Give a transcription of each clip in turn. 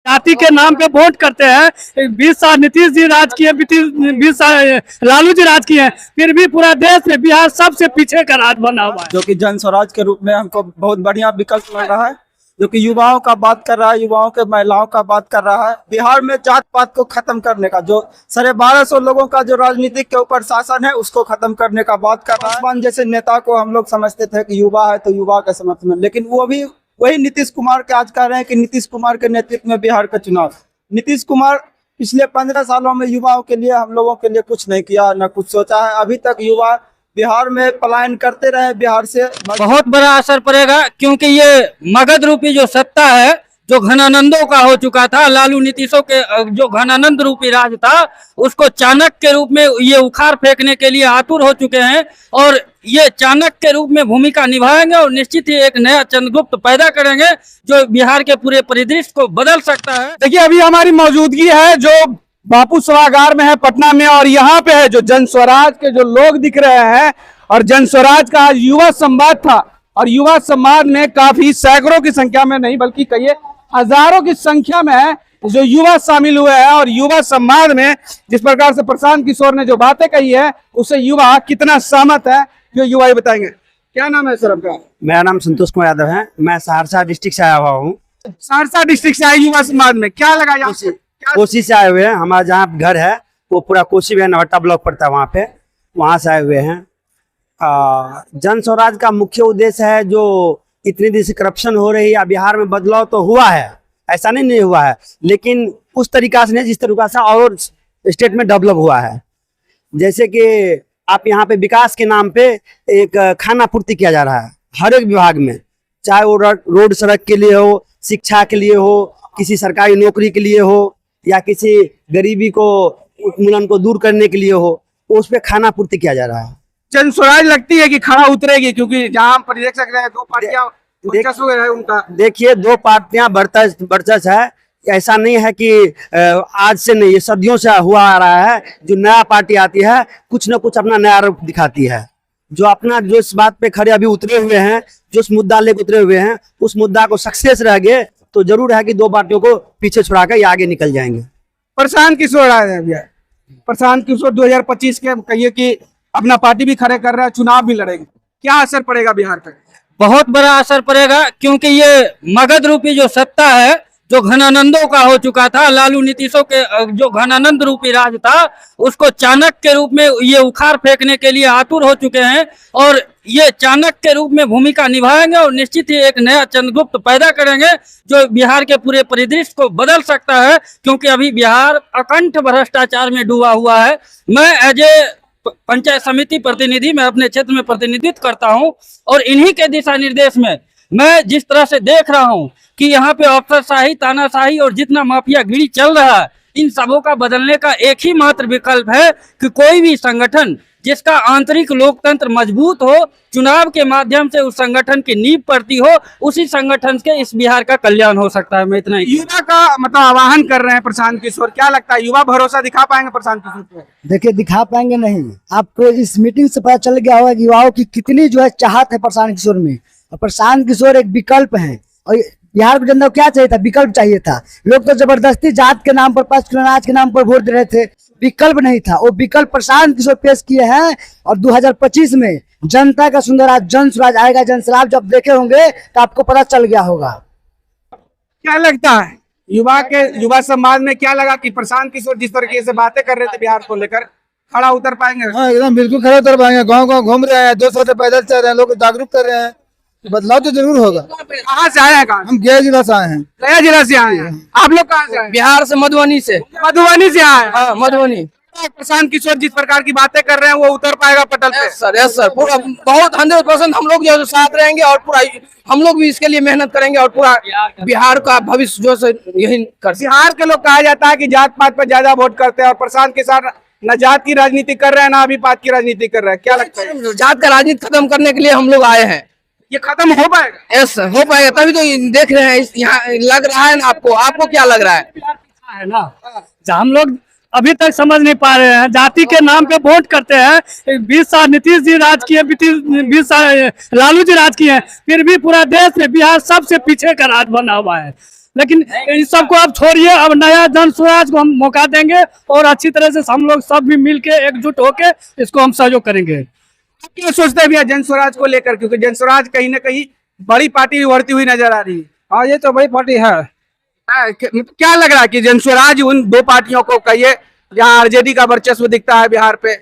जाति के नाम पे वोट करते हैं। 20 साल नीतीश जी राज किए, 20 साल लालू जी राज किए, फिर भी पूरा देश में बिहार सबसे पीछे का राज बना हुआ है। जो कि जन स्वराज के रूप में हमको बहुत बढ़िया विकल्प लग रहा है, जो कि युवाओं का बात कर रहा है, युवाओं के महिलाओं का बात कर रहा है। बिहार में जात पात को खत्म करने का, जो 1250 लोगों का जो राजनीतिक के ऊपर शासन है, उसको खत्म करने का बात कर रहा है। पासवान जैसे नेता को हम लोग समझते थे कि युवा है तो युवा के समर्थन में, लेकिन वो भी वही नीतीश कुमार के आज कह रहे हैं कि नीतीश कुमार के नेतृत्व में बिहार का चुनाव। नीतीश कुमार पिछले 15 सालों में युवाओं के लिए, हम लोगों के लिए कुछ नहीं किया, न कुछ सोचा है। अभी तक युवा बिहार में पलायन करते रहे बिहार से। बहुत बड़ा असर पड़ेगा, क्योंकि ये मगध रूपी जो सत्ता है, जो घनानंदों का हो चुका था, लालू नीतीशों के जो घनानंद रूपी राज था, उसको चाणक्य के रूप में ये उखाड़ फेंकने के लिए आतुर हो चुके हैं और ये चाणक्य के रूप में भूमिका निभाएंगे और निश्चित ही एक नया चंद्रगुप्त पैदा करेंगे जो बिहार के पूरे परिदृश्य को बदल सकता है। देखिए, अभी हमारी मौजूदगी है जो बापू सभागार में है पटना में, और यहाँ पे है जो जन स्वराज के जो लोग दिख रहे हैं, और जन स्वराज का आज युवा संवाद था, और युवा संवाद में काफी सैकड़ों की संख्या में नहीं बल्कि कई हजारों की संख्या में है जो युवा शामिल हुए हैं। और युवा संवाद में जिस प्रकार से प्रशांत किशोर ने जो बातें कही है, उससे युवा कितना सहमत है, जो युवा ही बताएंगे। क्या नाम है सर आपका? मेरा नाम संतोष कुमार यादव है, मैं सहरसा डिस्ट्रिक्ट से आया हुआ हूँ। सहरसा डिस्ट्रिक्ट से आए युवा समाज में, क्या लगा यहाँ से? कोसी से आए हुए हैं। हमारा जहाँ घर है वो पूरा कोसी में नवट्टा ब्लॉक पड़ता है, वहाँ से आए हुए हैं। जन स्वराज का मुख्य उद्देश्य है, जो इतनी दिन से करप्शन हो रही है, बिहार में बदलाव तो हुआ है, ऐसा नहीं हुआ है, लेकिन उस तरीका से नहीं जिस तरीका से और स्टेट में डेवलप हुआ है। जैसे कि आप यहाँ पे विकास के नाम पे एक खाना पूर्ति किया जा रहा है हर एक विभाग में, चाहे वो रोड सड़क के लिए हो, शिक्षा के लिए हो, किसी सरकारी नौकरी के लिए हो, या किसी गरीबी को उन्मूलन को दूर करने के लिए हो, उस पे खाना पूर्ति किया जा रहा है। जन स्वराज लगती है कि खड़ा उतरेगी, क्योंकि जहां हम देख सकते हैं दो पार्टियां वर्चस्व है उनका। देखिए, दो पार्टियां वर्चस्व है, ऐसा नहीं है कि आज से नहीं, ये सदियों से हुआ आ रहा है। जो नया पार्टी आती है कुछ न कुछ अपना नया रूप दिखाती है, जो अपना जो इस बात पे खड़े अभी उतरे हुए हैं, जो इस मुद्दा लेकर उतरे हुए हैं, उस मुद्दा को सक्सेस रह गए तो जरूर है कि दो पार्टियों को पीछे छुड़ाकर ये आगे निकल जाएंगे। प्रशांत किशोर आए हैं भैया, प्रशांत किशोर 2025 के कहिए कि अपना पार्टी भी खड़े कर रहे हैं, चुनाव भी लड़ेंगे, क्या असर पड़ेगा बिहार पर? बहुत बड़ा असर पड़ेगा, क्योंकि ये मगध रूपी जो सत्ता है, जो घनानंदों का हो चुका था, लालू नीतीशों के जो घनानंद रूपी राज था, उसको चाणक्य के रूप में ये उखाड़ फेंकने के लिए आतुर हो चुके हैं और ये चाणक्य के रूप में भूमिका निभाएंगे और निश्चित ही एक नया चंद्रगुप्त पैदा करेंगे जो बिहार के पूरे परिदृश्य को बदल सकता है। क्योंकि अभी बिहार अकंठ भ्रष्टाचार में डूबा हुआ है। मैं एज ए पंचायत समिति प्रतिनिधि, मैं अपने क्षेत्र में प्रतिनिधित्व करता हूं और इन्हीं के दिशा निर्देश में मैं जिस तरह से देख रहा हूं कि यहाँ पे अफसरशाही, तानाशाही और जितना माफियागिरी चल रहा है, इन सबों का बदलने का एक ही मात्र विकल्प है कि कोई भी संगठन जिसका आंतरिक लोकतंत्र मजबूत हो, चुनाव के माध्यम से उस संगठन की नींव पड़ती हो, उसी संगठन के इस बिहार का कल्याण हो सकता है। मैं इतना ही युवा का मतलब आह्वान कर रहे हैं प्रशांत किशोर, क्या लगता है युवा भरोसा दिखा पाएंगे प्रशांत किशोर पे? देखिए, दिखा पाएंगे नहीं। आपको इस मीटिंग से पता चल गया होगा कि युवाओं की कितनी जो है चाहत है प्रशांत किशोर में, और प्रशांत किशोर एक विकल्प है। और बिहार की जनता को क्या चाहिए था? विकल्प चाहिए था। लोग तो जबरदस्ती जात के नाम पर, 5 किलो अनाज के नाम पर वोट दे रहे थे, विकल्प नहीं था। वो विकल्प प्रशांत किशोर पेश किए हैं और 2025 में जनता का सुंदर आज जन स्वराज आएगा। जन स्वराज जब देखे होंगे तो आपको पता चल गया होगा। क्या लगता है युवा समाज में क्या लगा कि प्रशांत किशोर जिस तरीके से बातें कर रहे थे बिहार को लेकर, खड़ा उतर पाएंगे? हाँ, एकदम बिल्कुल खड़ा उतर पाएंगे। गाँव गाँव घूम रहे हैं, 200 से पैदल चल रहे हैं, लोग जागरूक कर रहे हैं, बदलाव तो जरूर होगा। कहाँ से आए हैं? हम गया जिला से आए हैं। गया जिला से आए हैं। आप लोग कहाँ से आए? बिहार से, मधुबनी से। मधुबनी से आए हैं। हाँ, मधुबनी। प्रशांत किशोर जिस प्रकार की बातें कर रहे हैं वो उतर पाएगा पटल पे? यस सर, पूरा बहुत 100% हम लोग जो साथ रहेंगे और पूरा हम लोग भी इसके लिए मेहनत करेंगे और पूरा बिहार का भविष्य जो से यही कर। बिहार के लोग कहा जाता है कि जात पात पर ज्यादा वोट करते हैं और प्रशांत किशोर न जात की राजनीति कर रहे हैं, ना अभी पात की राजनीति कर रहे हैं। क्या लगता है? जात का राजनीति खत्म करने के लिए हम लोग आए हैं। ये खत्म हो पाएगा? यस सर, हो पाएगा, तभी तो देख रहे हैं। यहाँ लग रहा है ना आपको क्या लग रहा है ना? हम लोग अभी तक समझ नहीं पा रहे हैं, जाति के नाम पे वोट करते हैं। 20 साल नीतीश जी राज किए, 20 साल लालू जी राज किए, फिर भी पूरा देश में बिहार सबसे पीछे का राज बना हुआ है। लेकिन इस सबको अब छोड़िए, अब नया जन स्वराज को हम मौका देंगे और अच्छी तरह से हम लोग सब भी मिलके एकजुट होके इसको हम सहयोग करेंगे। आप क्या सोचते हैं भैया जन स्वराज को लेकर, क्योंकि जन स्वराज कहीं ना कहीं बड़ी पार्टी उभरती हुई नजर आ रही है। हाँ ये तो बड़ी पार्टी है। क्या लग रहा है कि जन स्वराज उन दो पार्टियों को कहिए जहां आरजेडी का वर्चस्व दिखता है बिहार पे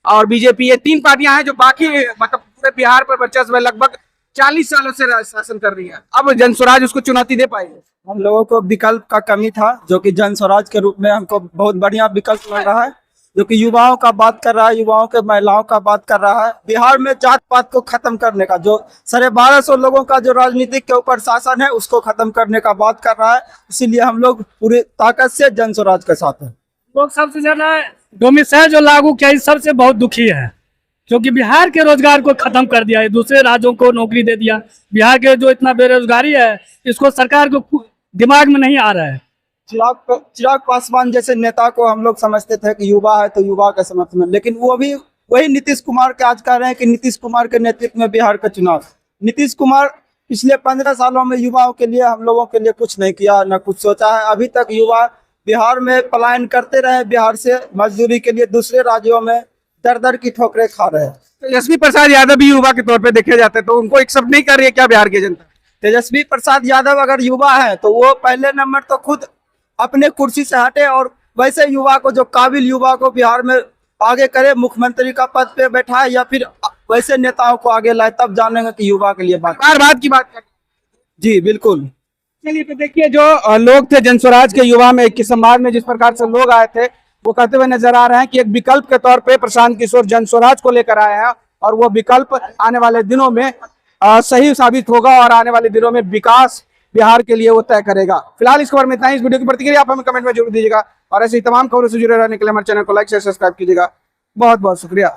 और बीजेपी, ये तीन पार्टियां हैं जो बाकी मतलब पूरे बिहार पर वर्चस्व है, लगभग 40 सालों से शासन कर रही है। अब जन स्वराज उसको चुनौती दे पाएगी? हम लोगों को विकल्प का कमी था, जो कि जन स्वराज के रूप में हमको बहुत बढ़िया विकल्प मिल रहा है, जो कि युवाओं का बात कर रहा है, युवाओं के महिलाओं का बात कर रहा है। बिहार में जात पात को खत्म करने का, जो 1250 लोगों का जो राजनीतिक के ऊपर शासन है उसको खत्म करने का बात कर रहा है। इसीलिए हम लोग पूरी ताकत से जन स्वराज के साथ हैं। लोग सबसे ज्यादा डोमिसाइल जो लागू किया इस सबसे बहुत दुखी है, क्योंकि बिहार के रोजगार को खत्म कर दिया है, दूसरे राज्यों को नौकरी दे दिया। बिहार के जो इतना बेरोजगारी है इसको सरकार को दिमाग में नहीं आ रहा है। चिराग पासवान जैसे नेता को हम लोग समझते थे कि युवा है तो युवा का समर्थन, लेकिन वो भी वही नीतीश कुमार के आज कह रहे हैं कि नीतीश कुमार के नेतृत्व में बिहार का चुनाव। नीतीश कुमार पिछले 15 सालों में युवाओं के लिए, हम लोगों के लिए कुछ नहीं किया, न कुछ सोचा है। अभी तक युवा बिहार में पलायन करते रहे, बिहार से मजदूरी के लिए दूसरे राज्यों में दर दर की ठोकरें खा रहे हैं। तेजस्वी प्रसाद यादव भी युवा के तौर पे देखे जाते हैं, तो उनको एक्सेप्ट नहीं कर रही है क्या बिहार की जनता? तेजस्वी प्रसाद यादव अगर युवा है तो वो पहले नंबर तो खुद अपने कुर्सी से हटे और वैसे युवा को, जो काबिल युवा को बिहार में आगे करे, मुख्यमंत्री का पद पे बैठाए या फिर वैसे नेताओं को आगे लाए, तब जानेंगे कि युवा के लिए बात की बात कर। जी बिल्कुल। चलिए तो देखिए, जो लोग थे जन स्वराज के युवा में, इक्कीस समाज में जिस प्रकार से लोग आए थे, वो कहते हुए नजर आ रहे हैं कि एक विकल्प के तौर पे प्रशांत किशोर जन स्वराज को लेकर आए हैं और वो विकल्प आने वाले दिनों में सही साबित होगा और आने वाले दिनों में विकास बिहार के लिए वो तय करेगा। फिलहाल इस खबर में इतना ही। इस वीडियो की प्रतिक्रिया आप हमें कमेंट में जरूर दीजिएगा और ऐसी तमाम खबरों से जुड़े रहने के लिए हमारे चैनल को लाइक शेयर सब्सक्राइब कीजिएगा। बहुत बहुत शुक्रिया।